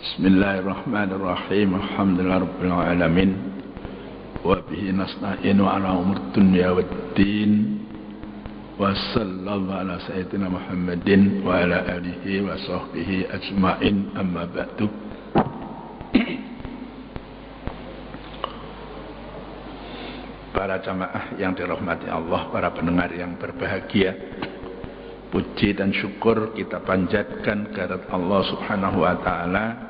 Bismillahirrahmanirrahim. Alhamdulillahirabbil alamin. Wa bihi nasta'inu ala umur dunya waddin. Wa sallallahu ala sayyidina Muhammadin wa ala alihi wa sahbihi ajma'in. Amma ba'du. Para jamaah yang dirahmati Allah, para pendengar yang berbahagia, puji dan syukur kita panjatkan kehadirat Allah Subhanahu wa taala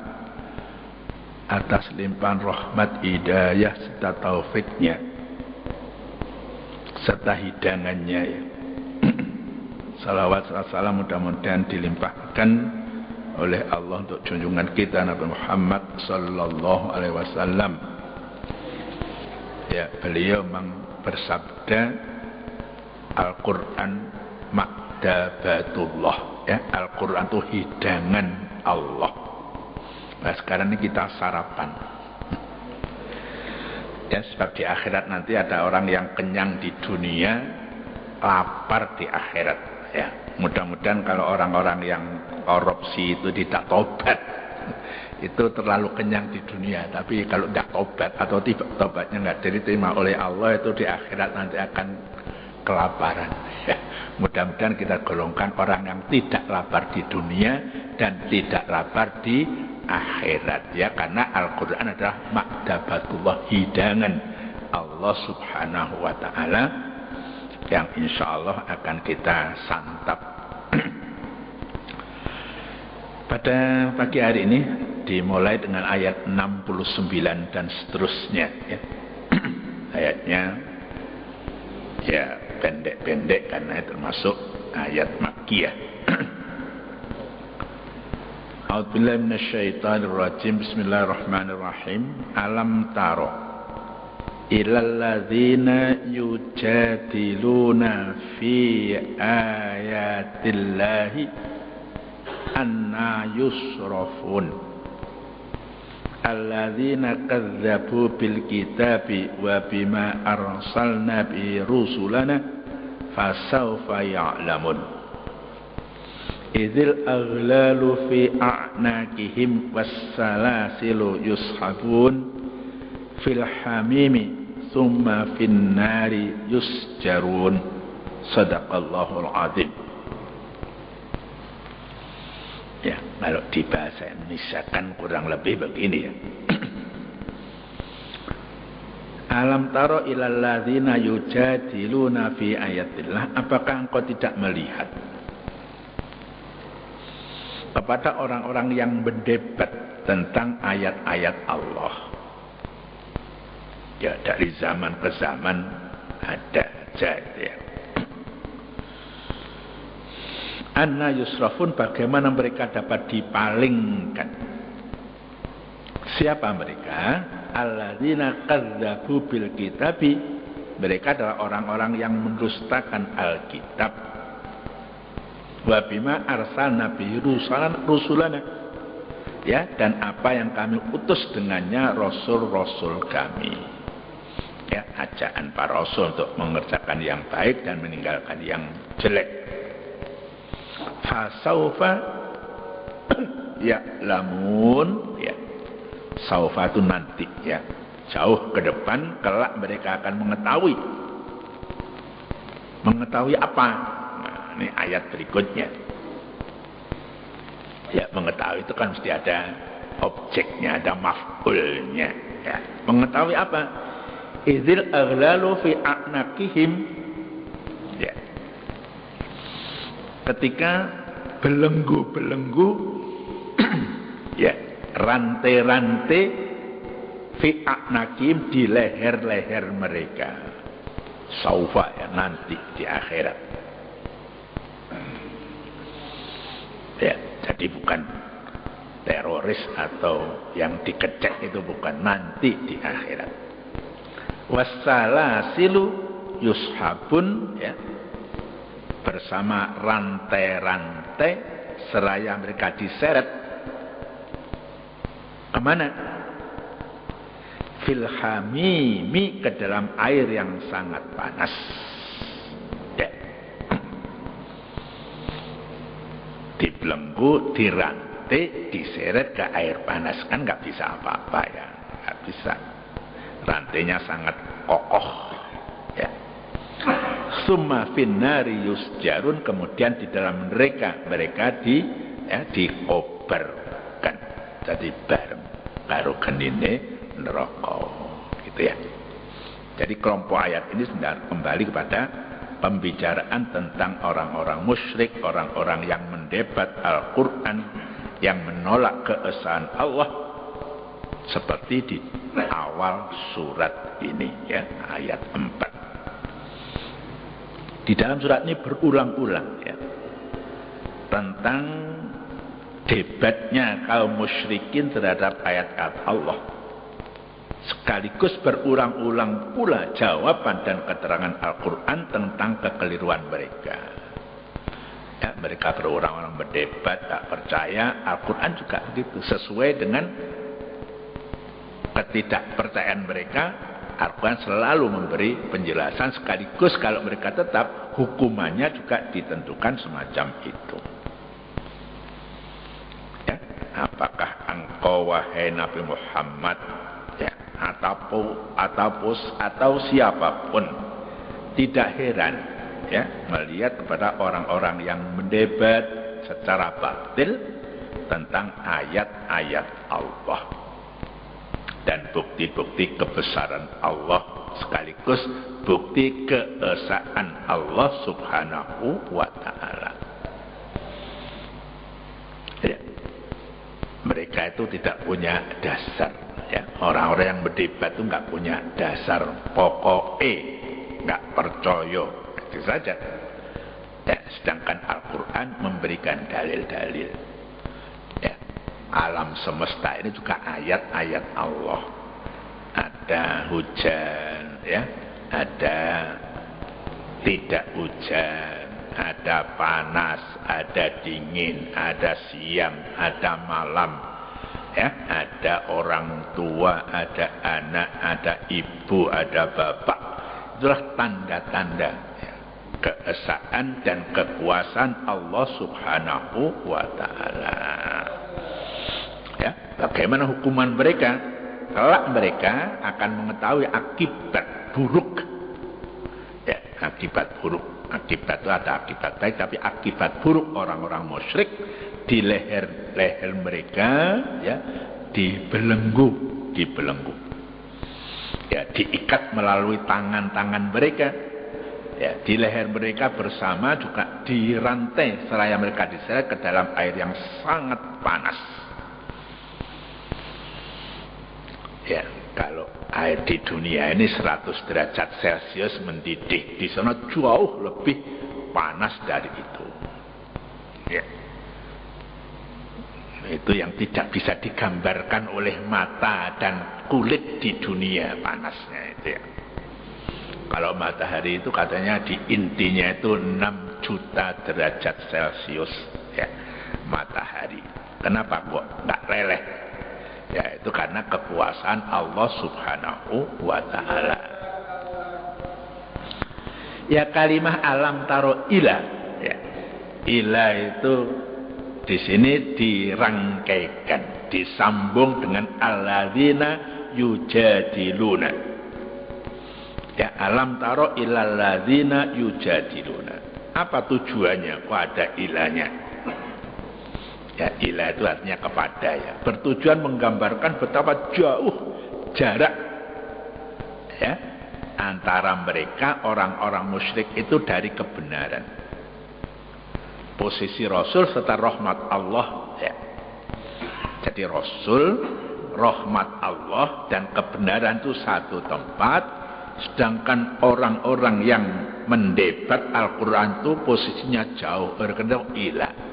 atas limpahan rahmat, hidayah serta taufiknya serta hidangannya ya. Salawat salam mudah-mudahan dilimpahkan oleh Allah untuk junjungan kita Nabi Muhammad sallallahu alaihi wasallam. Ya, beliau memang bersabda, Al-Qur'an makdabatullah, ya, Al-Qur'an itu hidangan Allah. Nah, sekarang ini kita sarapan. Ya, sebab di akhirat nanti ada orang yang kenyang di dunia, lapar di akhirat. Ya, mudah-mudahan kalau orang-orang yang korupsi itu tidak tobat, itu terlalu kenyang di dunia. Tapi kalau tidak tobat atau tobatnya nggak diterima oleh Allah, itu di akhirat nanti akan kelaparan. Ya, mudah-mudahan kita golongkan orang yang tidak lapar di dunia dan tidak lapar di akhirat, ya, karena Al-Quran adalah makdabatullah, hidangan Allah Subhanahu wa ta'ala yang insya Allah akan kita santap. Pada pagi hari ini dimulai dengan ayat 69 dan seterusnya, ya. Ayatnya ya pendek-pendek karena termasuk ayat Makkiyah. A'udzubillahi minasyaitonirrajim. Bismillahirrahmanirrahim. Alam taro ilal ladzina yujadiluna fi ayatillahi anna yusrafun alladzina kadzdzabu bil kitabi wa bima arsalna bi rusulana fasawfa ya'lamun. Idzil aghlalu fi a'naqihim wassalasilu yushabun fil hamimi thumma fin nari yusjarun. Sadaqallahul azim. Ya, kalau di bahasa Indonesia kan kurang lebih begini ya. Alam taro ilal ladzina yujadiluna fi ayatillah, apakah engkau tidak melihat kepada orang-orang yang berdebat tentang ayat-ayat Allah? Ya, dari zaman ke zaman ada aja itu ya. Anna yusrafun, bagaimana mereka dapat dipalingkan. Siapa mereka? Alladzina kadzdzabu bil kitabi, mereka adalah orang-orang yang mendustakan Alkitab. Wa bima arsalna bi rusulana, ya, dan apa yang kami utus dengannya rasul-rasul kami. Ya, ajaan para rasul untuk mengerjakan yang baik dan meninggalkan yang jelek. Fasaufa ya'lamun, ya. Saufa itu nanti, ya. Jauh ke depan kelak mereka akan mengetahui. Mengetahui apa? Ini ayat berikutnya. Ya, mengetahui itu kan mesti ada objeknya, ada maf'ulnya. Ya. Mengetahui apa? Idzil aghlalu fi a'naqihim. Ya. Ketika belenggu-belenggu ya, rantai-rantai fi a'naqihim di leher-leher mereka. Saufa, ya, nanti di akhirat. Ya, jadi bukan teroris atau yang dikecek, itu bukan, nanti di akhirat. Wassalasilu yushabun, ya, bersama rantai-rantai seraya mereka diseret kemana? Fil hamimi, ke dalam air yang sangat panas. Dibelenggu, rantai diseret ke air panas, kan nggak bisa apa-apa ya, nggak bisa. Rantainya sangat kokoh ya. Summa finnari yusjarun, kemudian di dalam mereka dikobarkan, jadi bareng karo genine neraka gitu ya. Jadi kelompok ayat ini sebenarnya kembali kepada pembicaraan tentang orang-orang musyrik, orang-orang yang mendebat Al-Quran, yang menolak keesaan Allah, seperti di awal surat ini ya, ayat 4. Di dalam surat ini berulang-ulang ya, tentang debatnya kaum musyrikin terhadap ayat-ayat Allah. Sekaligus berulang-ulang pula jawaban dan keterangan Al-Quran tentang kekeliruan mereka. Ya, mereka berulang-ulang berdebat, tak percaya. Al-Quran juga begitu. Sesuai dengan ketidakpercayaan mereka, Al-Quran selalu memberi penjelasan. Sekaligus kalau mereka tetap, hukumannya juga ditentukan semacam itu. Ya, apakah engkau wahai Nabi Muhammad, ya, atau siapapun tidak heran ya melihat kepada orang-orang yang mendebat secara batil tentang ayat-ayat Allah dan bukti-bukti kebesaran Allah, sekaligus bukti keesaan Allah Subhanahu wa ta'ala ya. Mereka itu tidak punya dasar ya. Orang-orang yang berdebat itu nggak punya dasar, pokoknya nggak percaya, itu saja ya. Sedangkan Al-Quran memberikan dalil-dalil ya. Alam semesta ini juga ayat-ayat Allah. Ada hujan ya, ada tidak hujan, ada panas, ada dingin, ada siang, ada malam ya, ada orang tua, ada anak, ada ibu, ada bapak. Itulah tanda-tanda ya, keesaan dan kekuasaan Allah Subhanahu wa ta'ala ya. Bagaimana hukuman mereka? Kelak mereka akan mengetahui akibat buruk ya, akibat buruk. Akibat itu ada akibat baik, tapi akibat buruk orang-orang musyrik di leher-leher mereka ya, dibelenggu ya, diikat melalui tangan-tangan mereka ya, di leher mereka bersama juga dirantai seraya mereka diseret ke dalam air yang sangat panas ya. Kalau air di dunia ini 100 derajat Celcius mendidih, di sana jauh lebih panas dari itu ya. Itu yang tidak bisa digambarkan oleh mata dan kulit di dunia panasnya itu ya. Kalau matahari itu katanya di intinya itu 6 juta derajat Celcius ya, matahari. Kenapa kok nggak leleh? Ya, itu karena kekuasaan Allah Subhanahu wa ta'ala. Ya, kalimah alam taro ilah ya. Ilah itu di sini dirangkaikan, disambung dengan alladzina yujadiluna. Ya, alam taro ilal ladzina yujadiluna. Apa tujuannya? Kok ada ilahnya? Ya, ilah itu artinya kepada ya. Bertujuan menggambarkan betapa jauh jarak ya antara mereka orang-orang musyrik itu dari kebenaran. Posisi Rasul serta rahmat Allah ya. Jadi Rasul, rahmat Allah dan kebenaran itu satu tempat, sedangkan orang-orang yang mendebat Al-Quran itu posisinya jauh, berkenal ilah.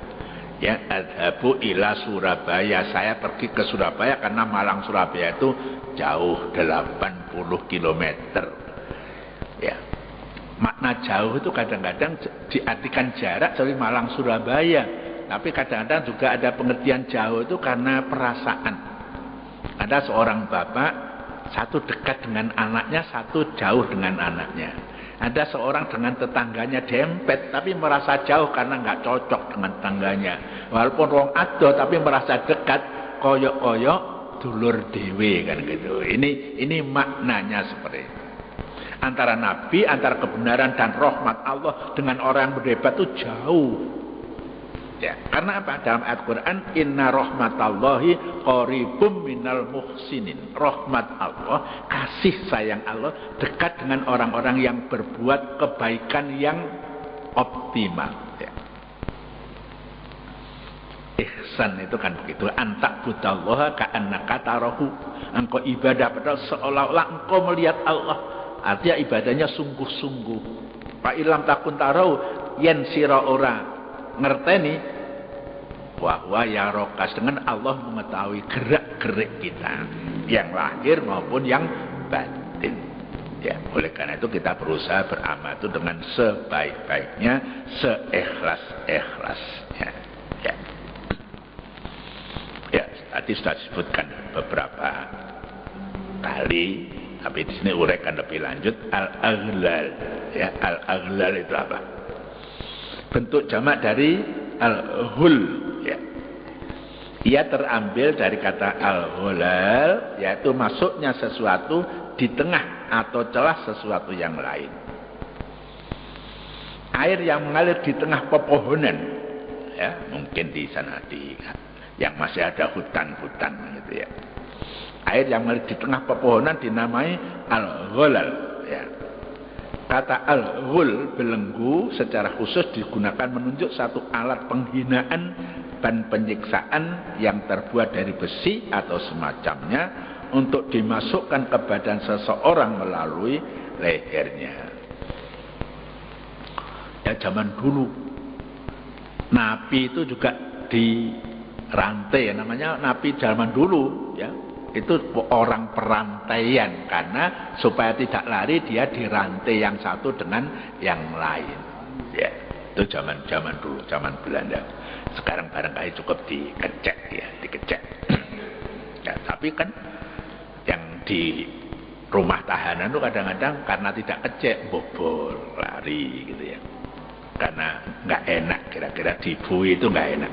Ya, adhabu ila Surabaya, saya pergi ke Surabaya karena Malang Surabaya itu jauh 80 km ya. Makna jauh itu kadang-kadang diartikan jarak dari Malang Surabaya, tapi kadang-kadang juga ada pengertian jauh itu karena perasaan. Ada seorang bapak, satu dekat dengan anaknya, satu jauh dengan anaknya. Ada seorang dengan tetangganya dempet, tapi merasa jauh karena nggak cocok dengan tetangganya. Walaupun wong adoh, tapi merasa dekat, koyok-koyok, dulur dewe kan gitu. Ini maknanya seperti itu. Antara Nabi, antara kebenaran dan rahmat Allah dengan orang yang berdebat itu jauh. Ya, karena apa? Dalam ayat Quran, inna rahmatallahi qaribum minal muhsinin. Rahmat Allah, kasih sayang Allah dekat dengan orang-orang yang berbuat kebaikan yang optimal. Ya. Ihsan itu kan begitu. Antak budallaha ka'annaka tarahu. Engkau ibadah padahal seolah-olah engkau melihat Allah. Artinya ibadahnya sungguh-sungguh. Fa ilam takun tarahu yen sira ora ngerteni bahwa ya rokas dengan Allah mengetahui gerak-gerik kita yang lahir maupun yang batin. Ya, oleh karena itu kita berusaha beramal itu dengan sebaik-baiknya, seikhlas-ikhlasnya. Ya. Ya, tadi sudah disebutkan beberapa kali, tapi di sini uraikan lebih lanjut. Al-aghlal, ya, al-aghlal itu apa? Bentuk jamak dari al-hul, ya. Ia terambil dari kata al-hulal, yaitu masuknya sesuatu di tengah atau celah sesuatu yang lain. Air yang mengalir di tengah pepohonan, ya, mungkin di sana yang masih ada hutan-hutan gitu ya. Air yang mengalir di tengah pepohonan dinamai al-hulal, ya. Kata al-ghul, belenggu, secara khusus digunakan menunjuk satu alat penghinaan dan penyiksaan yang terbuat dari besi atau semacamnya untuk dimasukkan ke badan seseorang melalui lehernya. Ya, zaman dulu napi itu juga dirantai, namanya napi zaman dulu, ya. Itu orang perantaian, karena supaya tidak lari dia dirantai yang satu dengan yang lain. Ya, itu zaman dulu, zaman Belanda. Sekarang barangkali cukup dikecek, ya, dikecek. Ya, tapi kan yang di rumah tahanan itu kadang-kadang karena tidak kecek, bobol, lari gitu ya. Karena nggak enak, kira-kira dibui itu nggak enak.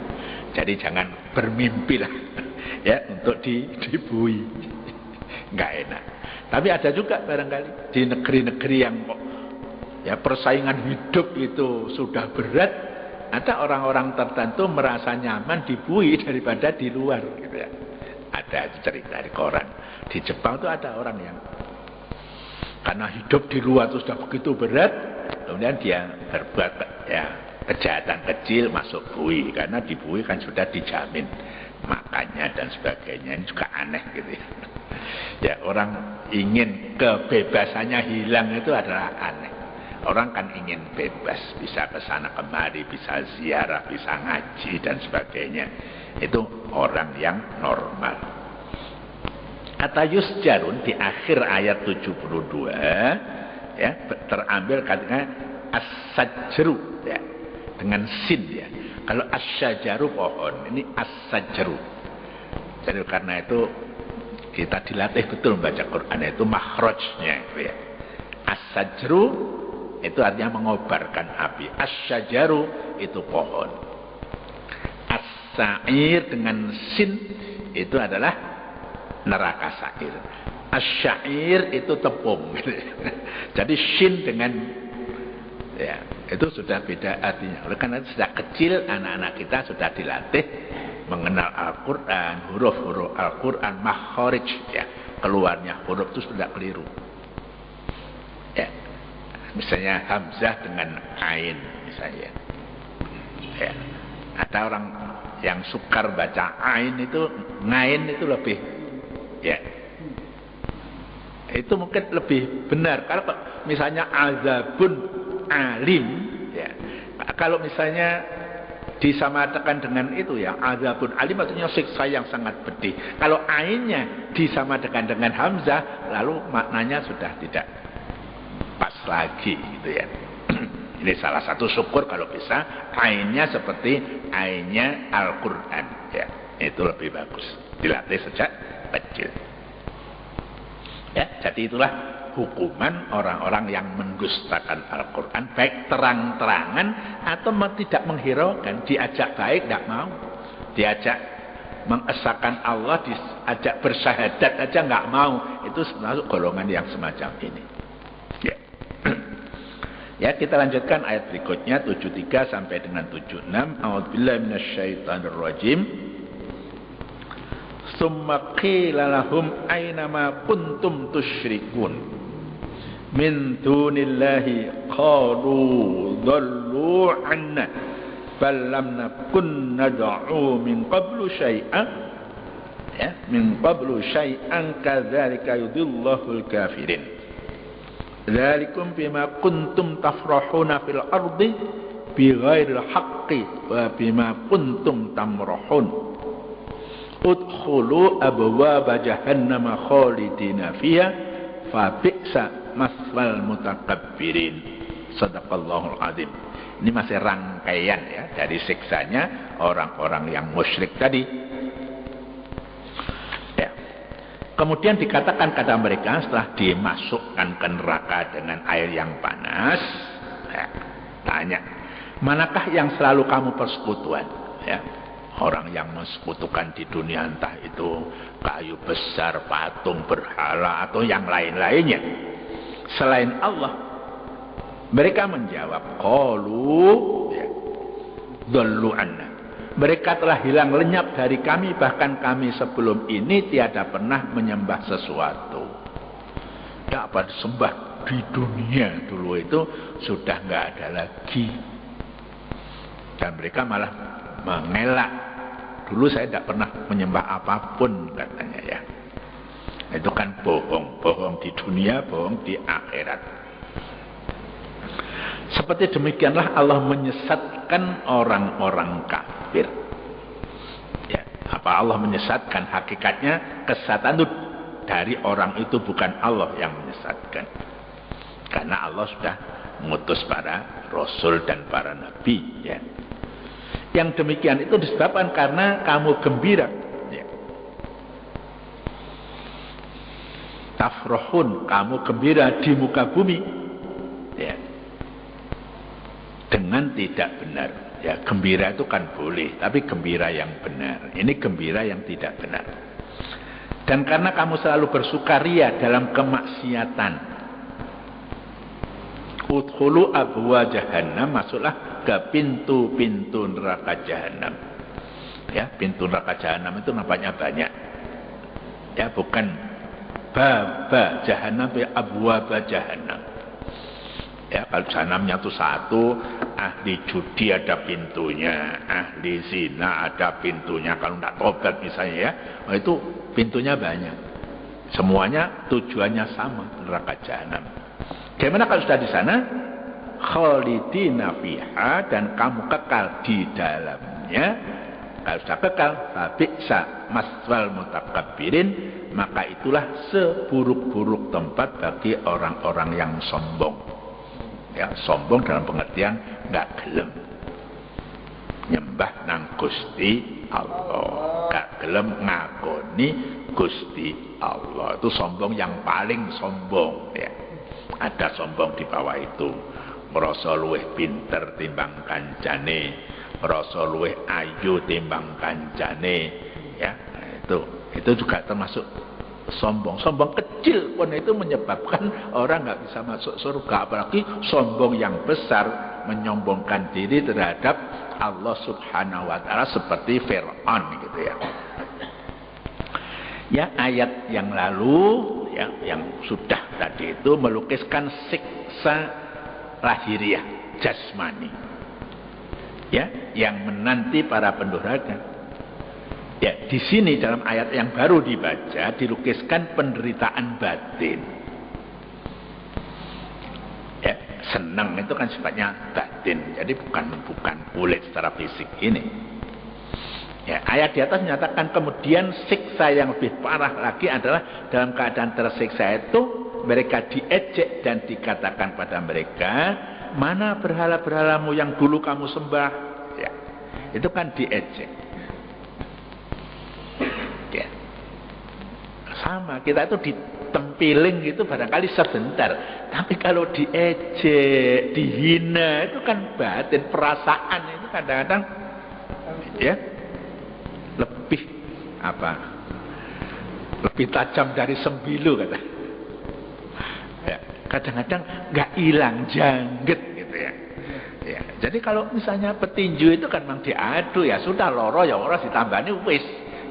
Jadi jangan bermimpi lah. Ya, untuk dibui nggak enak. Tapi ada juga barangkali di negeri-negeri yang ya persaingan hidup itu sudah berat, ada orang-orang tertentu merasa nyaman dibui daripada di luar gitu ya. Ada cerita di koran di Jepang itu ada orang yang karena hidup di luar itu sudah begitu berat, kemudian dia berbuat ya kejahatan kecil masuk bui, karena dibui kan sudah dijamin makannya dan sebagainya. Ini juga aneh gitu ya. Ya, orang ingin kebebasannya hilang itu adalah aneh. Orang kan ingin bebas, bisa ke sana kemari, bisa ziarah, bisa ngaji dan sebagainya. Itu orang yang normal. Kata yusjarun di akhir ayat 72 ya, terambil katanya as-sajru ya, dengan sin ya. Kalau as-syajaru pohon, ini as-sajru. Jadi karena itu kita dilatih betul membaca Quran, itu makhrajnya itu ya. As-sajru itu artinya mengobarkan api. As-syajaru itu pohon. As-sa'ir dengan sin itu adalah neraka sa'ir. As-syair itu tepung. Jadi sin dengan ya, itu sudah beda artinya. Oleh karena itu sejak kecil anak-anak kita sudah dilatih mengenal Al-Quran, huruf-huruf Al-Quran, makharij ya, keluarnya huruf itu sudah keliru. Ya, misalnya hamzah dengan ain misalnya. Ya, ada orang yang sukar baca ain itu, ngain itu lebih ya. Itu mungkin lebih benar. Kalau misalnya azabun alim ya. Kalau misalnya disamakan dengan itu ya, azabun alim artinya siksa yang sangat pedih. Kalau ainnya disamakan dengan hamzah, lalu maknanya sudah tidak pas lagi gitu ya. Ini salah satu syukur kalau bisa ainnya seperti ainnya Al-Quran ya. Itu lebih bagus, dilatih sejak kecil. Ya, jadi itulah hukuman orang-orang yang mendustakan Al-Quran, baik terang-terangan atau tidak menghiraukan. Diajak baik tidak mau, diajak mengesahkan Allah, diajak bersyahadat aja nggak mau. Itu termasuk golongan yang semacam ini. Ya. Ya, kita lanjutkan ayat berikutnya 73 sampai dengan 76. A'udzubillahi minasyaitonirrajim. Summa qila lahum aina ma kuntum tusyrikun min dunillahi qalu dhallu 'anna bal lam nakun nad'u min qablu syai'an, ya, min qablu syai'an kadzalika yudhillahul kafirin dzalikum bima kuntum tafrahuna fil ardi bighairil haqqi wa bima kuntum tamrahun udkhulu abwaaba jahannama khalidina fiha fa bi'sa maswal mutakabbirin. Shadaqallahul azim. Ini masih rangkaian ya dari siksanya orang-orang yang musyrik tadi. Ya. Kemudian dikatakan kata mereka setelah dimasukkan ke neraka dengan air yang panas, ya, tanya, manakah yang selalu kamu persekutuan? Ya. Orang yang mensekutukan di dunia, entah itu kayu besar, patung, berhala, atau yang lain-lainnya selain Allah. Mereka menjawab, qalu, ya, dhallu anna. Mereka telah hilang lenyap dari kami, bahkan kami sebelum ini tiada pernah menyembah sesuatu. Ya, apa disembah di dunia dulu itu sudah nggak ada lagi. Dan mereka malah mengelak, dulu saya tidak pernah menyembah apapun katanya, ya. Itu kan bohong, bohong di dunia, bohong di akhirat. Seperti demikianlah Allah menyesatkan orang-orang kafir. Ya, apa Allah menyesatkan? Hakikatnya kesesatan itu dari orang itu, bukan Allah yang menyesatkan. Karena Allah sudah mengutus para rasul dan para nabi, ya. Yang demikian itu disebabkan karena kamu gembira, ya. Tafrohun, kamu gembira di muka bumi, ya, dengan tidak benar. Ya, gembira itu kan boleh, tapi gembira yang benar. Ini gembira yang tidak benar. Dan karena kamu selalu bersukaria dalam kemaksiatan, udkhulu abwa jahannam, masuklah ke pintu-pintu neraka jahanam. Ya, pintu neraka jahanam itu nampaknya banyak. Ya, bukan baba jahanam, tapi abwaba jahanam. Ya, kalau jahanamnya itu satu, ahli judi ada pintunya, ahli zina ada pintunya. Kalau tidak tobat misalnya, ya, itu pintunya banyak. Semuanya tujuannya sama, neraka jahanam. Bagaimana kalau sudah di sana? Khalidina fiha, dan kamu kekal di dalamnya. Kalau sudah kekal, fabi'sa maswal mutakabbirin, maka itulah seburuk-buruk tempat bagi orang-orang yang sombong. Ya, sombong dalam pengertian nggak gelem nyembah nang Gusti Allah, nggak gelem ngakoni Gusti Allah. Itu sombong yang paling sombong, ya. Ada sombong di bawah itu. Merasa luweh pinter timbang kancane, merasa luweh ayu timbang kancane, ya. Itu juga termasuk sombong. Sombong kecil pun itu menyebabkan orang nggak bisa masuk surga. Apalagi sombong yang besar, menyombongkan diri terhadap Allah Subhanahu wa Ta'ala, seperti Fir'aun, gitu ya. Ya, ayat yang lalu, ya, yang sudah tadi itu melukiskan siksa lahiriah, jasmani, ya, yang menanti para pendurhaka. Ya, di sini dalam ayat yang baru dibaca dilukiskan penderitaan batin. Ya, senang itu kan sifatnya batin, jadi bukan kulit secara fisik ini. Ya, ayat di atas menyatakan kemudian siksa yang lebih parah lagi adalah dalam keadaan tersiksa itu mereka diejek dan dikatakan pada mereka, mana berhala-berhalamu yang dulu kamu sembah? Ya, itu kan diejek. Ya, sama, kita itu ditempiling gitu barangkali sebentar. Tapi kalau diejek, dihina itu kan batin, perasaan itu kadang-kadang ya lebih lebih tajam dari sembilu kata. Ya, kadang-kadang nggak hilang, jangget gitu ya. Ya, jadi kalau misalnya petinju itu kan memang diadu ya sudah loro ya orang ditambani wis,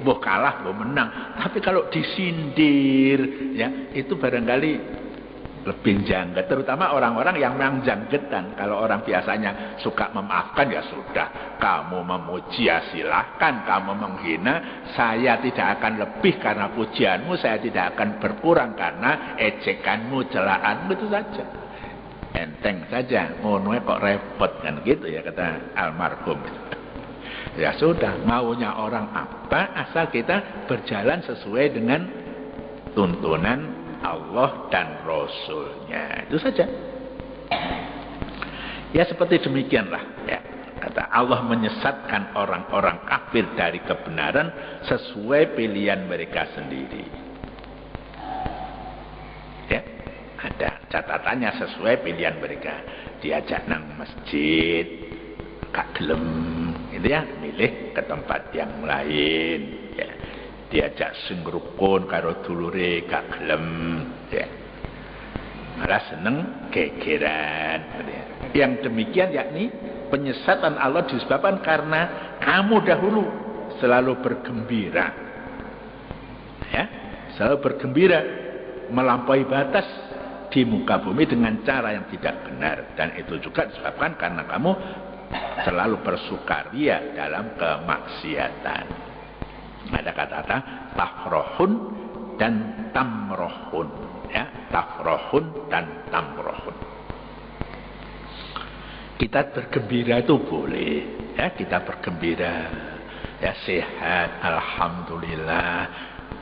mbok kalah mbok menang. Tapi kalau disindir ya itu barangkali lebih jangget, terutama orang-orang yang memang janggetan. Kalau orang biasanya suka memaafkan ya sudah, kamu memuji ya silahkan, kamu menghina saya tidak akan lebih karena pujianmu, saya tidak akan berkurang karena ejekanmu, celaanmu, itu saja. Enteng saja, ngono kok repot kan gitu ya kata almarhum. Ya sudah, maunya orang apa asal kita berjalan sesuai dengan tuntunan Allah dan Rasulnya, itu saja. Ya seperti demikianlah ya. Kata Allah menyesatkan orang-orang kafir dari kebenaran sesuai pilihan mereka sendiri. Ya, ada catatannya sesuai pilihan mereka. Diajak nang masjid, gak gelem, gitu ya, milih ke tempat yang lain. Ya. Diajak sing rukun karo dulure gak gelem ya. Malah seneng gegeran ya. Yang demikian yakni penyesatan Allah disebabkan karena kamu dahulu selalu bergembira ya, selalu bergembira melampaui batas di muka bumi dengan cara yang tidak benar, dan itu juga disebabkan karena kamu selalu bersukaria dalam kemaksiatan. Ada kata-kata tafrohun dan tamrohun ya, tafrohun dan tamrohun. Kita bergembira itu boleh ya, kita bergembira ya, sehat alhamdulillah,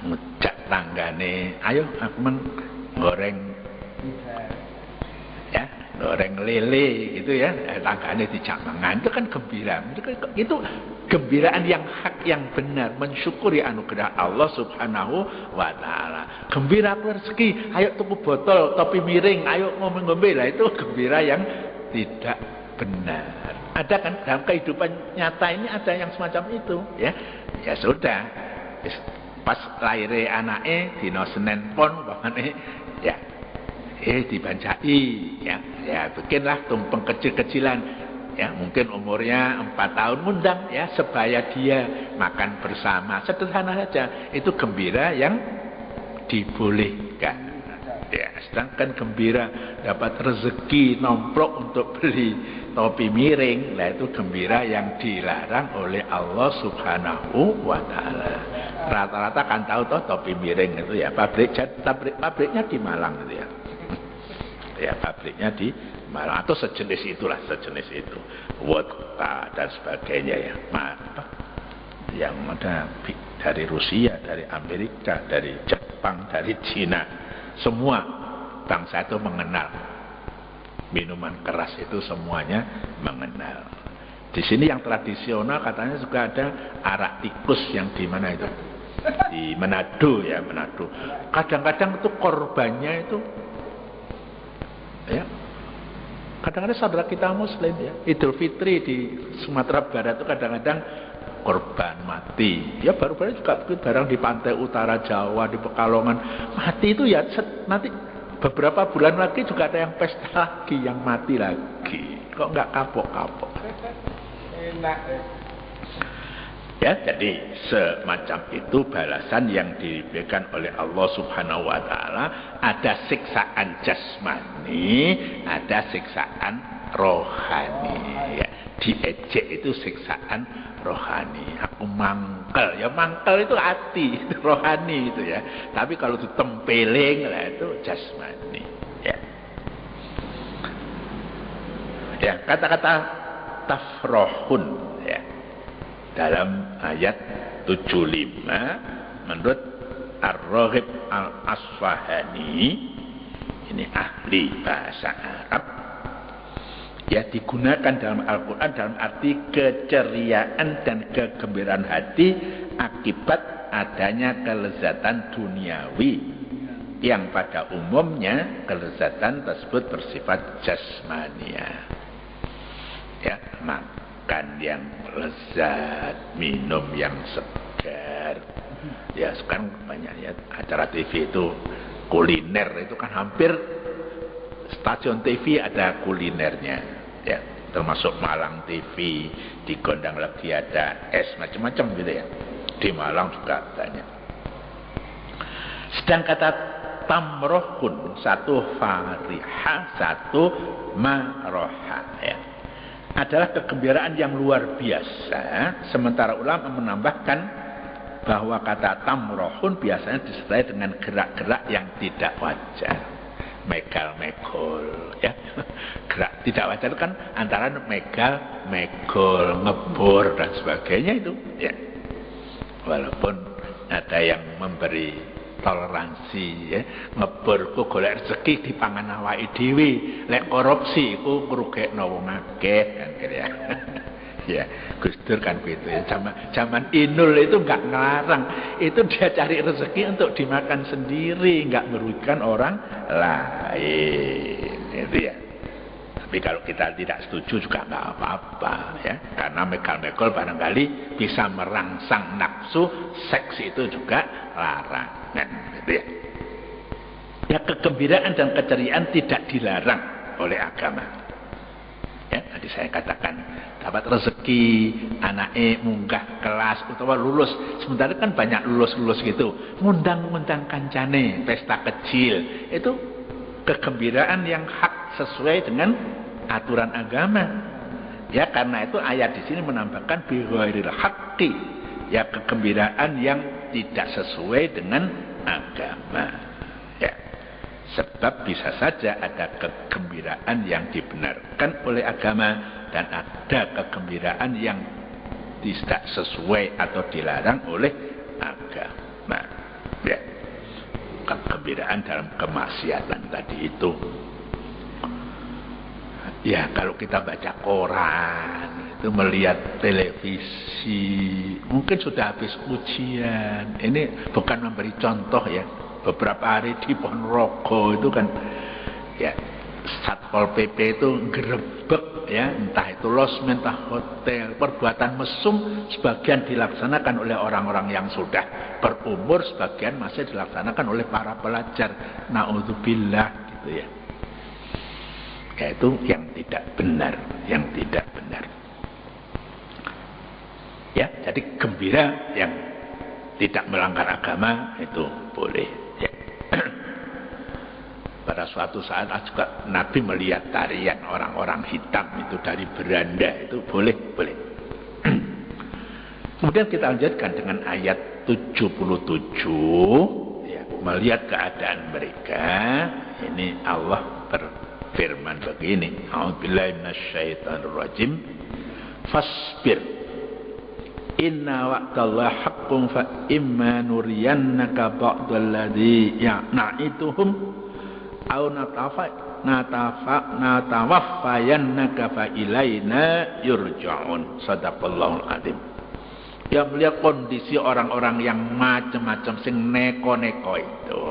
ngejak tanggane ayo aku menggoreng ya, goreng lele gitu ya, tanggane dijak mangan, itu kan gembira. Itu gembiraan yang hak, yang benar, mensyukuri anugerah Allah Subhanahu wa taala. Gembira rezeki, ayo tuku botol topi miring, ayo ngombe-ngombe, lah itu gembira yang tidak benar. Ada kan dalam kehidupan nyata ini ada yang semacam itu ya. Ya sudah, pas lahir anake dina Senin pon pamane ya dibancai ya bikinlah tumpeng kecil-kecilan ya, mungkin umurnya 4 tahun, undang ya sebaya dia makan bersama, sederhana saja, itu gembira yang dibolehkan ya. Sedangkan gembira dapat rezeki nomplok untuk beli topi miring, lah itu gembira yang dilarang oleh Allah Subhanahu wa taala. Rata-rata kan tahu toh topi miring itu ya pabriknya di Malang gitu ya. Ya pabriknya di Malang atau sejenis itulah, sejenis itu, vodka dan sebagainya ya. Yang ada dari Rusia, dari Amerika, dari Jepang, dari Cina, semua bangsa itu mengenal minuman keras itu, semuanya mengenal. Di sini yang tradisional katanya juga ada arak tikus yang di mana itu, di Manado ya, Manado. Kadang-kadang itu korbannya itu ya, kadang-kadang saudara kita Muslim ya, Idul Fitri di Sumatera Barat itu kadang-kadang korban mati ya, baru-baru juga barang di pantai utara Jawa, di Pekalongan mati itu ya, nanti beberapa bulan lagi juga ada yang pesta lagi, yang mati lagi, kok nggak kapok-kapok enak ya. Jadi semacam itu balasan yang diberikan oleh Allah Subhanahu wa taala. Ada siksaan jasmani, ada siksaan rohani ya. Diejek itu siksaan rohani. Aku mangkel, ya mangkel itu hati, itu rohani itu ya. Tapi kalau ditempeling lah itu jasmani ya. Ya, kata-kata tafrohun ya, dalam ayat 75 menurut Ar-Raghib Al-Asfahani, ini ahli bahasa Arab ya, digunakan dalam Al-Quran dalam arti keceriaan dan kegembiraan hati akibat adanya kelezatan duniawi yang pada umumnya kelezatan tersebut bersifat jasmania. Ya, makan yang lezat, minum yang segar. Ya, sekarang banyak ya acara TV itu kuliner, itu kan hampir stasiun TV ada kulinernya. Ya, termasuk Malang TV, di Gondang lagi ada es macam-macam gitu ya. Di Malang juga banyak. Sedang kata tamrohun, satu fariha, satu maroha, ya, adalah kegembiraan yang luar biasa. Sementara ulama menambahkan bahwa kata tamrohun biasanya disertai dengan gerak-gerak yang tidak wajar, megal-megol, ya. Gerak tidak wajar itu kan antara megal, megol, ngebor dan sebagainya itu, ya. Walaupun ada yang memberi toleransi, ya, ngebor ku golek rezeki dipangan awake dhewe, lek korupsi iku ngrugekno wong akeh kan ya. Ya, Gus Dur kan gitu ya. Zaman Inul itu enggak ngelarang, itu dia cari rezeki untuk dimakan sendiri, enggak merugikan orang lain. Itu ya. Tapi kalau kita tidak setuju juga enggak apa-apa ya, karena megal-megol barangkali bisa merangsang nafsu, seks itu juga larangan, gitu ya. Ya, kegembiraan dan keceriaan tidak dilarang oleh agama. Ya, tadi saya katakan dapat rezeki, anaknya munggah kelas utawa lulus. Sementara kan banyak lulus-lulus gitu, ngundang-ngundang kancane pesta kecil. Itu kegembiraan yang hak sesuai dengan aturan agama. Ya, karena itu ayat di sini menambahkan bi ghairil haqqi, ya, kegembiraan yang tidak sesuai dengan agama. Ya. Sebab bisa saja ada kegembiraan yang dibenarkan oleh agama dan ada kegembiraan yang tidak sesuai atau dilarang oleh agama. Ya. Kegembiraan dalam kemaksiatan tadi itu. Ya, kalau kita baca koran, itu melihat televisi, mungkin sudah habis ujian. Ini bukan memberi contoh ya. Beberapa hari di Ponorogo itu kan, ya, Satpol PP itu gerebek ya, entah itu losmen, entah hotel. Perbuatan mesum sebagian dilaksanakan oleh orang-orang yang sudah berumur, sebagian masih dilaksanakan oleh para pelajar. Naudzubillah gitu ya. Yaitu yang tidak benar, yang tidak benar. Ya, jadi gembira yang tidak melanggar agama itu boleh. Ya. Pada suatu saat juga Nabi melihat tarian orang-orang hitam itu dari beranda, itu boleh, boleh. Kemudian kita lanjutkan dengan ayat 77, ya, melihat keadaan mereka. Ini Allah berfirman begini, a'udzubillahi minasyaitonirrajim, fasbir inna wa'dallahi haqqun fa imma nuriyannaka ba'dalladzi ya'na'ituhum aw natawaffayannaka fa ilaina yurja'un. Shadaqallahul azim. Ya, melihat kondisi orang-orang yang macam-macam sing neko-neko itu,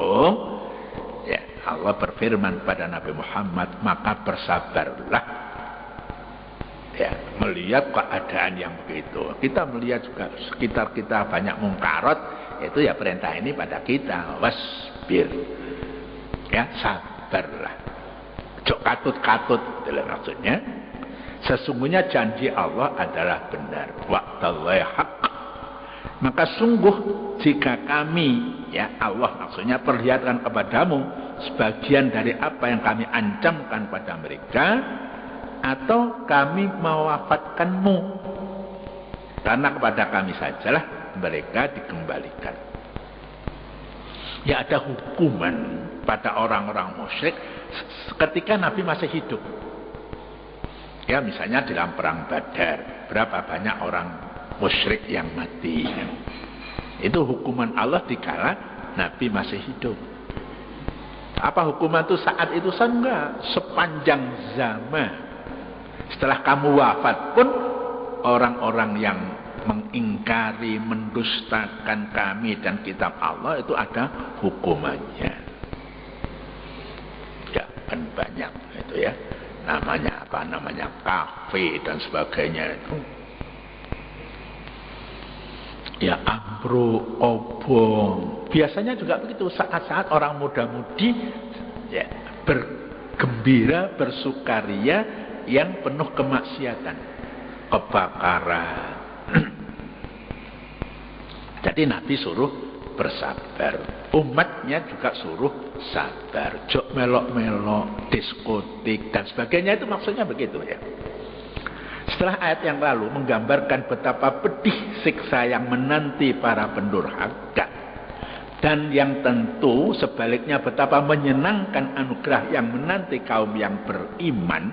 ya, Allah berfirman pada Nabi Muhammad, maka bersabarlah. Ya, melihat keadaan yang begitu. Kita melihat juga sekitar kita banyak mungkarat, itu ya perintah ini pada kita, wasbir. Ya, sabarlah. Jok katut-katut, itulah maksudnya. Sesungguhnya janji Allah adalah benar. Wa'dallahi haqq. Maka sungguh jika kami, ya Allah maksudnya, perlihatkan kepadamu sebagian dari apa yang kami ancamkan pada mereka, atau kami mewafatkanmu, karena kepada kami sajalah mereka dikembalikan. Ya, ada hukuman pada orang-orang musyrik ketika Nabi masih hidup. Ya, misalnya dalam perang Badar, berapa banyak orang musyrik yang mati. Itu hukuman Allah dikala Nabi masih hidup. Apa hukuman itu saat itu? Enggak, sepanjang zaman. Setelah kamu wafat pun orang-orang yang mengingkari, mendustakan kami dan kitab Allah itu ada hukumannya. Ya kan banyak itu ya. Namanya apa? Namanya kafe dan sebagainya itu. Ya ambruk, obong. Biasanya juga begitu saat-saat orang muda-mudi ya, bergembira, bersukaria yang penuh kemaksiatan, kebakaran. Jadi Nabi suruh bersabar, umatnya juga suruh sabar, jok melok-melok, diskotik dan sebagainya, itu maksudnya begitu ya. Setelah ayat yang lalu menggambarkan betapa pedih siksa yang menanti para pendurhaka, dan yang tentu sebaliknya betapa menyenangkan anugerah yang menanti kaum yang beriman,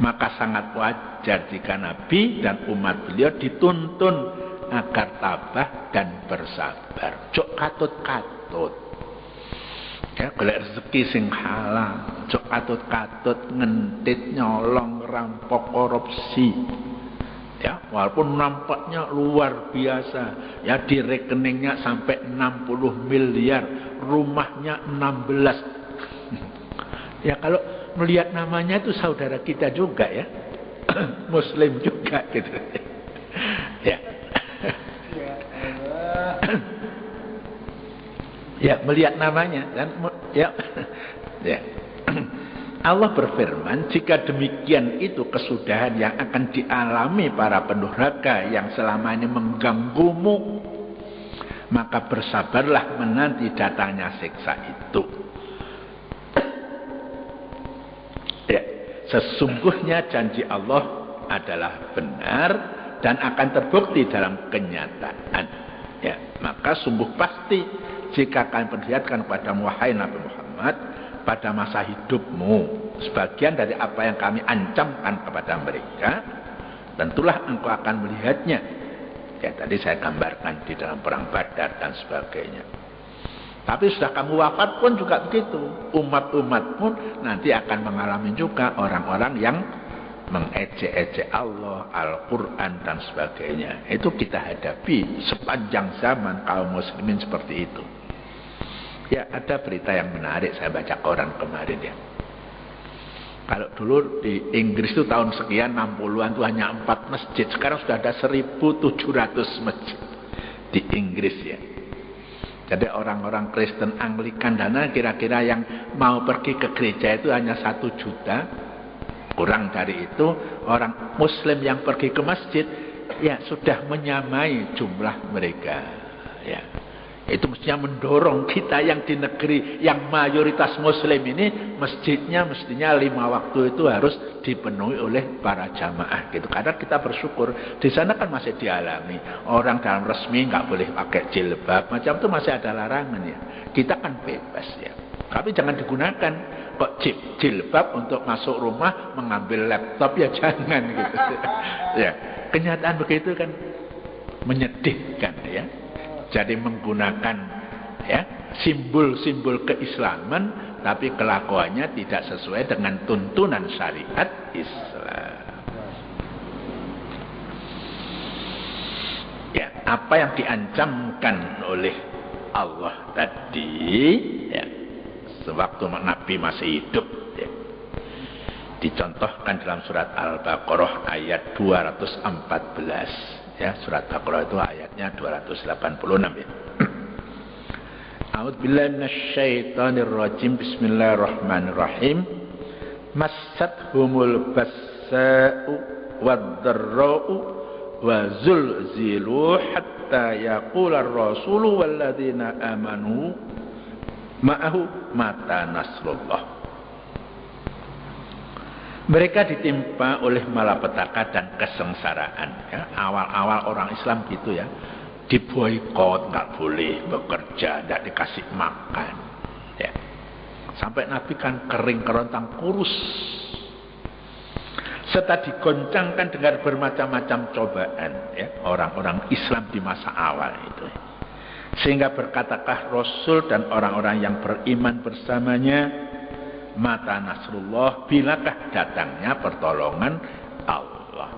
maka sangat wajar jika Nabi dan umat beliau dituntun agar tabah dan bersabar. Jok katut-katut ya, golek rezeki sing halal, jok katut-katut ngentit, nyolong, rampok, korupsi. Ya, walaupun nampaknya luar biasa, ya di rekeningnya sampai 60 miliar, rumahnya 16. Ya kalau melihat namanya itu saudara kita juga ya, Muslim juga gitu. Ya. Ya melihat namanya dan ya, ya. Allah berfirman, jika demikian itu kesudahan yang akan dialami para pendurhaka yang selama ini mengganggumu, maka bersabarlah menanti datangnya siksa itu. Ya, sesungguhnya janji Allah adalah benar dan akan terbukti dalam kenyataan. Ya, maka sungguh pasti jika kalian perlihatkan kepada wahai Nabi Muhammad pada masa hidupmu sebagian dari apa yang kami ancamkan kepada mereka, tentulah engkau akan melihatnya. Ya tadi saya gambarkan di dalam perang Badar dan sebagainya. Tapi sudah kamu wafat pun juga begitu. Umat-umat pun nanti akan mengalami juga orang-orang yang mengejek-ejek Allah, Al-Quran dan sebagainya. Itu kita hadapi sepanjang zaman kaum muslimin seperti itu. Ya ada berita yang menarik saya baca koran kemarin ya. Kalau dulu di Inggris itu tahun sekian 60-an itu hanya 4 masjid. Sekarang sudah ada 1.700 masjid di Inggris ya. Jadi orang-orang Kristen Anglikan dana kira-kira yang mau pergi ke gereja itu hanya 1 juta. Kurang dari itu orang Muslim yang pergi ke masjid ya sudah menyamai jumlah mereka ya. Itu mestinya mendorong kita yang di negeri yang mayoritas Muslim ini masjidnya mestinya 5 waktu itu harus dipenuhi oleh para jamaah gitu. Karena kita bersyukur di sana kan masih dialami orang dalam resmi nggak boleh pakai jilbab macam itu masih ada larangan ya. Kita kan bebas ya. Tapi jangan digunakan kok jilbab untuk masuk rumah mengambil laptop ya jangan gitu. Ya kenyataan begitu kan menyedihkan ya. Jadi menggunakan ya simbol-simbol keislaman tapi kelakuannya tidak sesuai dengan tuntunan syariat Islam. Ya, apa yang diancamkan oleh Allah tadi ya, sewaktu Nabi masih hidup ya, dicontohkan dalam surat Al-Baqarah ayat 214. Ya, surat Baqarah itu ayatnya 286 ya. A'udzubillahi minasyaitonir rajim. Bismillahirrahmanirrahim. Massathumul bassa'u wad-dharra'u wa zulzilu hatta yaqula ar-rasulu walladzina amanu ma'ahu mata nasrullah. Mereka ditimpa oleh malapetaka dan kesengsaraan. Ya, awal-awal orang Islam gitu ya, diboikot, nggak boleh bekerja, nggak dikasih makan. Ya. Sampai Nabi kan kering kerontang kurus, serta digoncangkan dengan bermacam-macam cobaan. Ya, orang-orang Islam di masa awal itu. Sehingga berkatakah Rasul dan orang-orang yang beriman bersamanya, mata nasrullah, bilakah datangnya pertolongan Allah.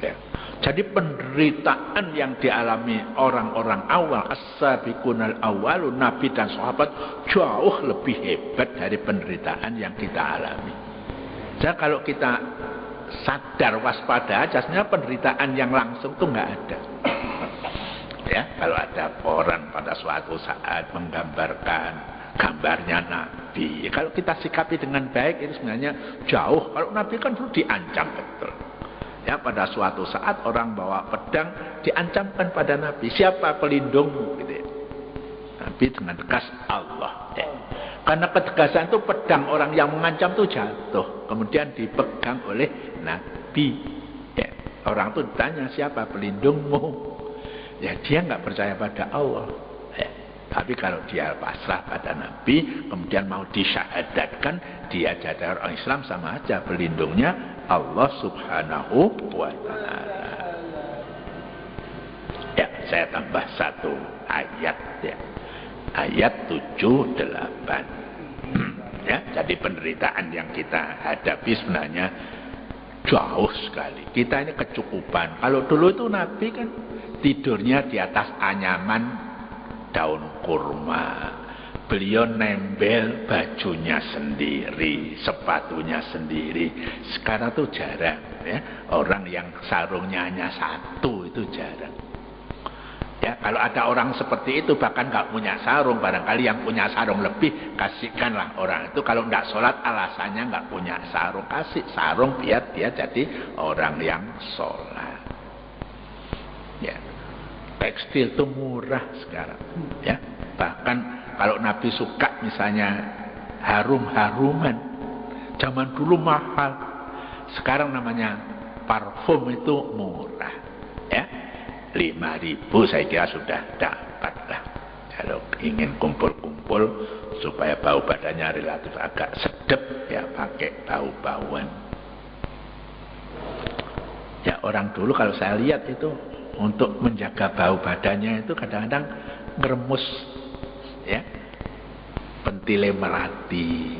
Ya. Jadi penderitaan yang dialami orang-orang awal, as-sabiqunal awalun, Nabi dan sahabat, jauh lebih hebat dari penderitaan yang kita alami. Jadi kalau kita sadar waspada aja, sebenarnya penderitaan yang langsung itu nggak ada. Ya, kalau ada orang pada suatu saat menggambarkan gambarnya Nabi, kalau kita sikapi dengan baik itu sebenarnya jauh. Kalau Nabi kan dulu diancam betul. Ya, pada suatu saat orang bawa pedang diancamkan pada Nabi, siapa pelindungmu? Gitu ya. Nabi dengan tegas, Allah. Ya. Karena ketegasan itu pedang orang yang mengancam itu jatuh, kemudian dipegang oleh Nabi. Ya. Orang itu ditanya, siapa pelindungmu? Ya, dia nggak percaya pada Allah. Ya. Tapi kalau dia pasrah pada Nabi, kemudian mau disyahadatkan, dia jadi orang Islam, sama aja pelindungnya Allah Subhanahu wa ta'ala. Ya, saya tambah satu ayat ya. Ayat 78. Ya, jadi penderitaan yang kita hadapi sebenarnya jauh sekali. Kita ini kecukupan. Kalau dulu itu Nabi kan tidurnya di atas anyaman daun kurma. Beliau nempel bajunya sendiri, sepatunya sendiri. Sekarang tuh jarang ya. Orang yang sarungnya hanya satu itu jarang. Ya, kalau ada orang seperti itu bahkan nggak punya sarung, barangkali yang punya sarung lebih, kasihkanlah orang itu. Kalau nggak sholat alasannya nggak punya sarung, kasih sarung biar dia jadi orang yang sholat. Ya, tekstil itu murah sekarang. Ya, bahkan kalau Nabi suka misalnya harum-haruman, zaman dulu mahal, sekarang namanya parfum itu murah, ya 5.000 saya kira sudah dapat lah. Kalau ingin kumpul-kumpul supaya bau badannya relatif agak sedap, ya pakai bau-bauan. Ya orang dulu kalau saya lihat itu untuk menjaga bau badannya itu kadang-kadang ngeremus. Ya, pentile melati,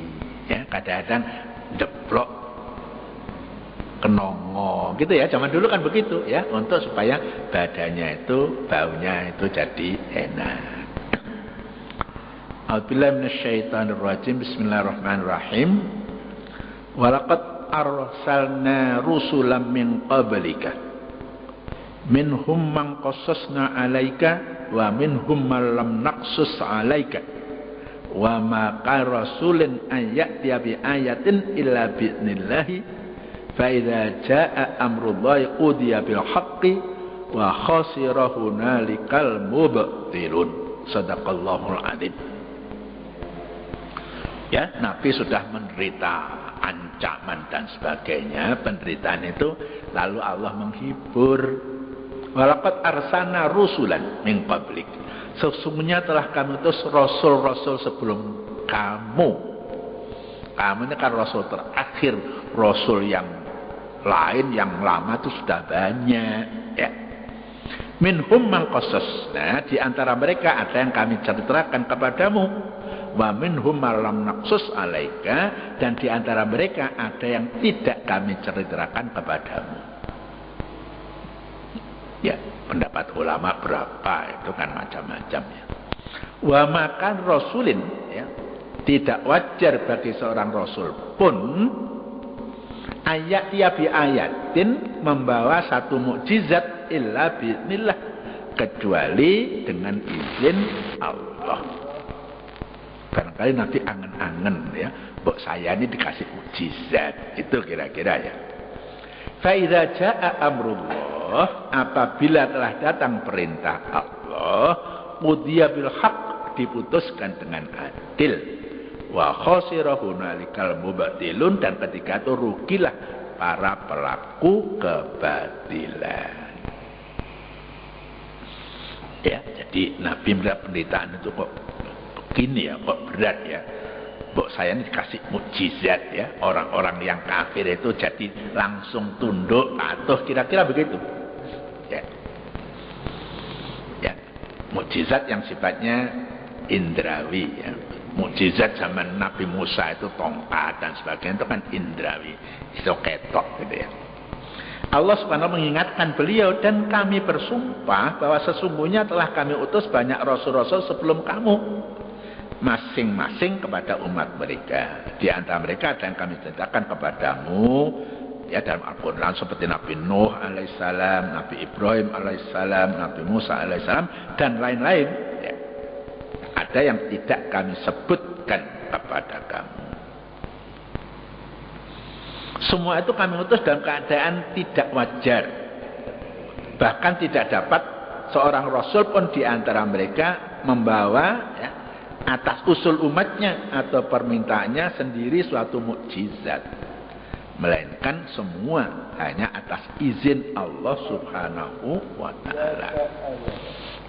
ya kadang-kadang deblok kenongo, gitu ya. Zaman dulu kan begitu, ya, untuk supaya badannya itu baunya itu jadi enak. A'udzubillahi minasyaitonirrajim. Bismillahirrahmanirrahim. Walaqad arsalna rusulan min qablika minhum man qassasna 'alaika wa minhum man lam naqsus 'alaika wa ma qarasulin ayatiya bi ayatin illa bi idznillah fa idza jaa amrullahi qudiya bil haqqi wa khasira hunalikal mubtilun. Shadaqallahul adzim. Ya, Nabi sudah menderita ancaman dan sebagainya, penderitaan itu, lalu Allah menghibur. Walaqad arsalna rusulan min qablik. Sesungguhnya telah kami utus rasul-rasul sebelum kamu. Kamu ini kan rasul terakhir. Rasul yang lain yang lama itu sudah banyak, ya. Minhum man qassasna, di antara mereka ada yang kami ceritakan kepadamu. Wa minhum man lam naqsus 'alaika, dan di antara mereka ada yang tidak kami ceritakan kepadamu. Ya, pendapat ulama berapa itu kan macam-macam ya. Wa makan rasulin, ya, tidak wajar bagi seorang rasul pun ayat ya bi ayatin, membawa satu mukjizat illa bi'nillah, kecuali dengan izin Allah. Barangkali nanti angen-angen ya, kok saya ini dikasih mukjizat, itu kira-kira ya. Fa idza jaa amrullah, apabila telah datang perintah Allah, qudiya bil haqq, diputuskan dengan adil, wa khasira hunalikal mubtilun, dan ketika itu rugilah para pelaku kebatilan. Ya, jadi Nabi melihat penderitaan itu kok begini ya, kok berat ya. Kok saya ini dikasih mukjizat ya, orang-orang yang kafir itu jadi langsung tunduk, patuh, kira-kira begitu. Ya. Ya, mukjizat yang sifatnya indrawi ya. Mukjizat zaman Nabi Musa itu tongkat dan sebagainya, itu kan indrawi, itu ketok gitu ya. Allah Subhanahu mengingatkan beliau, dan kami bersumpah bahwa sesungguhnya telah kami utus banyak rasul-rasul sebelum kamu, masing-masing kepada umat mereka. Di antara mereka ada yang kami ceritakan kepadamu ya dalam Al-Quran, seperti Nabi Nuh alaihissalam, Nabi Ibrahim alaihissalam, Nabi Musa alaihissalam, dan lain-lain ya. Ada yang tidak kami sebutkan kepada kamu. Semua itu kami utus dalam keadaan tidak wajar. Bahkan tidak dapat seorang rasul pun di antara mereka membawa ya, atas usul umatnya atau permintaannya sendiri suatu mukjizat. Melainkan semua hanya atas izin Allah Subhanahu wa ta'ala.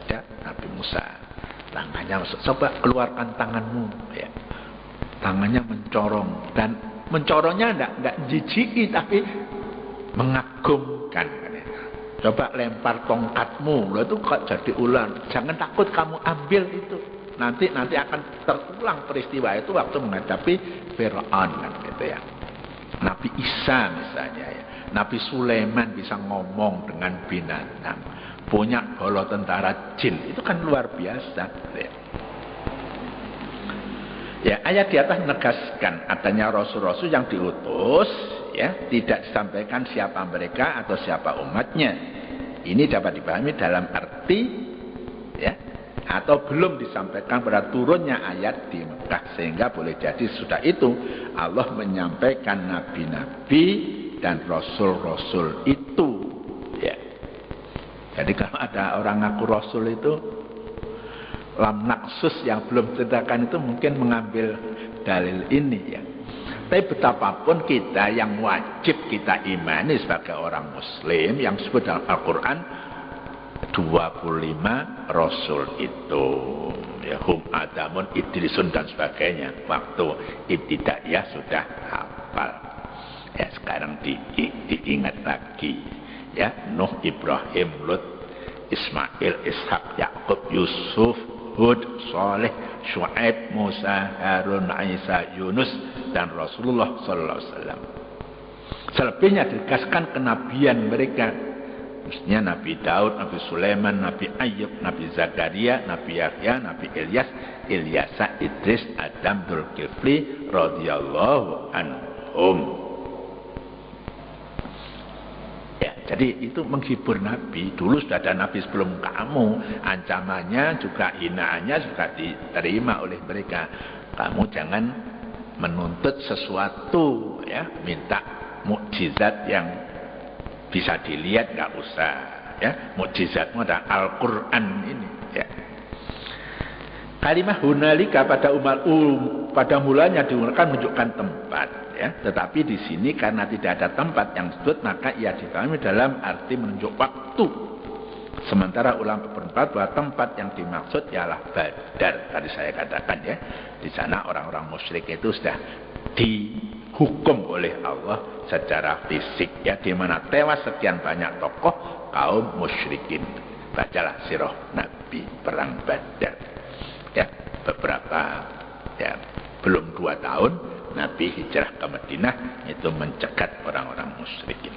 Ya, Nabi Musa, tangannya coba keluarkan tanganmu ya. Tangannya mencorong, dan mencorongnya enggak jijiki tapi mengagumkan. Coba lempar tongkatmu, lo itu kok jadi ular. Jangan takut, kamu ambil itu. Nanti akan terulang peristiwa itu waktu menghadapi Fir'aun kan gitu ya. Nabi Isa misalnya ya. Nabi Sulaiman bisa ngomong dengan binatang. Punya bala tentara jin. Itu kan luar biasa gitu ya. Ya, ayat di atas menegaskan adanya rasul-rasul yang diutus ya, tidak disampaikan siapa mereka atau siapa umatnya. Ini dapat dipahami dalam arti ya, atau belum disampaikan pada turunnya ayat di Mekah, sehingga boleh jadi sudah itu Allah menyampaikan nabi-nabi dan rasul-rasul itu ya. Jadi kalau ada orang ngaku rasul itu lam naksus yang belum diceritakan itu mungkin mengambil dalil ini ya. Tapi betapapun kita yang wajib kita imani sebagai orang muslim yang disebut dalam Al-Quran 25 rasul itu ya, hum adamun idrisun dan sebagainya. Waktu ibtidaiyah sudah hafal ya, sekarang diingat lagi ya. Nuh, Ibrahim, Lut, Ismail, Ishak, Yakub, Yusuf, Hud, Saleh, Syuaib, Musa, Harun, Isa, Yunus, dan Rasulullah sallallahu alaihi wasallam. Selebihnya ditegaskan kenabian mereka. Maksudnya Nabi Daud, Nabi Sulaiman, Nabi Ayyub, Nabi Zakaria, Nabi Yahya, Nabi Ilyas, Ilyasa, Idris, Adam, Dzulkifli radhiyallahu anhum. Ya, jadi itu menghibur Nabi. Dulu sudah ada Nabi sebelum kamu. Ancamannya juga, hinaannya juga diterima oleh mereka. Kamu jangan menuntut sesuatu ya, minta mukjizat yang bisa dilihat, nggak usah ya. Mukjizatmu ada Al-Quran ini ya. Kalimah hunalika pada mulanya digunakan menunjukkan tempat ya, tetapi di sini karena tidak ada tempat yang disebut, maka ia dipahami dalam arti menunjuk waktu. Sementara ulama berpendapat bahwa tempat yang dimaksud ialah Badar. Tadi saya katakan ya, di sana orang-orang musyrik itu sudah dihukum oleh Allah secara fisik ya, di mana tewas sekian banyak tokoh kaum musyrikin. Bacalah sirah Nabi perang Badar ya, beberapa ya, belum 2 tahun Nabi hijrah ke Madinah itu mencegat orang-orang musyrikin.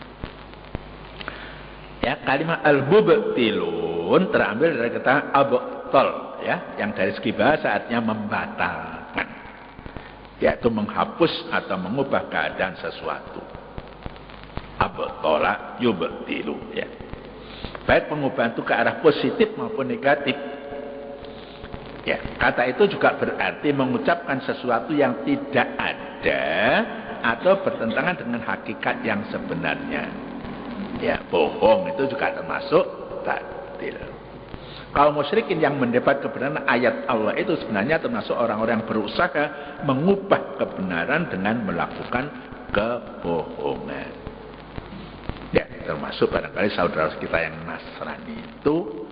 Ya, kalimat al-mubtilun terambil dari kata abtal ya, yang dari segi bahasa artinya membatalkan, yaitu menghapus atau mengubah keadaan sesuatu. Abtala yubtilu ya. Baik pengubahan itu ke arah positif maupun negatif. Ya, kata itu juga berarti mengucapkan sesuatu yang tidak ada atau bertentangan dengan hakikat yang sebenarnya. Ya, bohong itu juga termasuk batil. Kaum musyrikin yang mendapat kebenaran ayat Allah itu sebenarnya termasuk orang-orang yang berusaha mengubah kebenaran dengan melakukan kebohongan. Ya, termasuk barangkali saudara kita yang Nasrani itu,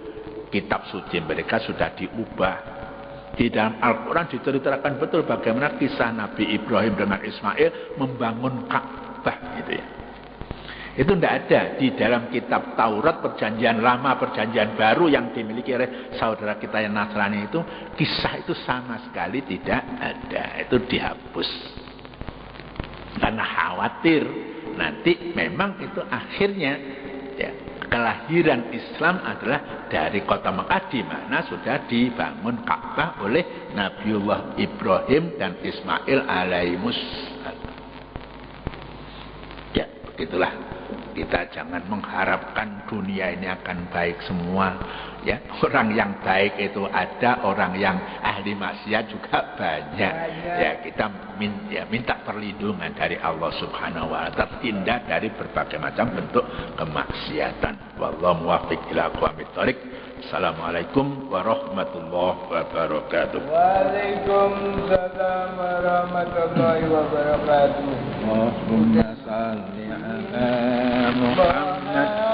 kitab suci mereka sudah diubah. Di dalam Al-Quran diceritakan betul bagaimana kisah Nabi Ibrahim dengan Ismail membangun Ka'bah gitu ya. Itu tidak ada di dalam kitab Taurat perjanjian lama, perjanjian baru yang dimiliki oleh saudara kita yang Nasrani itu. Kisah itu sama sekali tidak ada, itu dihapus. Karena khawatir nanti memang itu akhirnya ya, kelahiran Islam adalah dari kota Mekah di mana sudah dibangun Ka'bah oleh Nabiullah Ibrahim dan Ismail alaihissalam. Ya, begitulah. Kita jangan mengharapkan dunia ini akan baik semua. Ya, orang yang baik itu ada, orang yang ahli maksiat juga banyak. Ya, kita minta perlindungan dari Allah Subhanahu wa taala, terhindar dari berbagai macam bentuk kemaksiatan. Wallahu muwaffiq ila aqwamit thoriq. Assalamualaikum warahmatullahi wabarakatuh. Waalaikumsalam warahmatullahi wabarakatuh. Allahumma salli ala Muhammad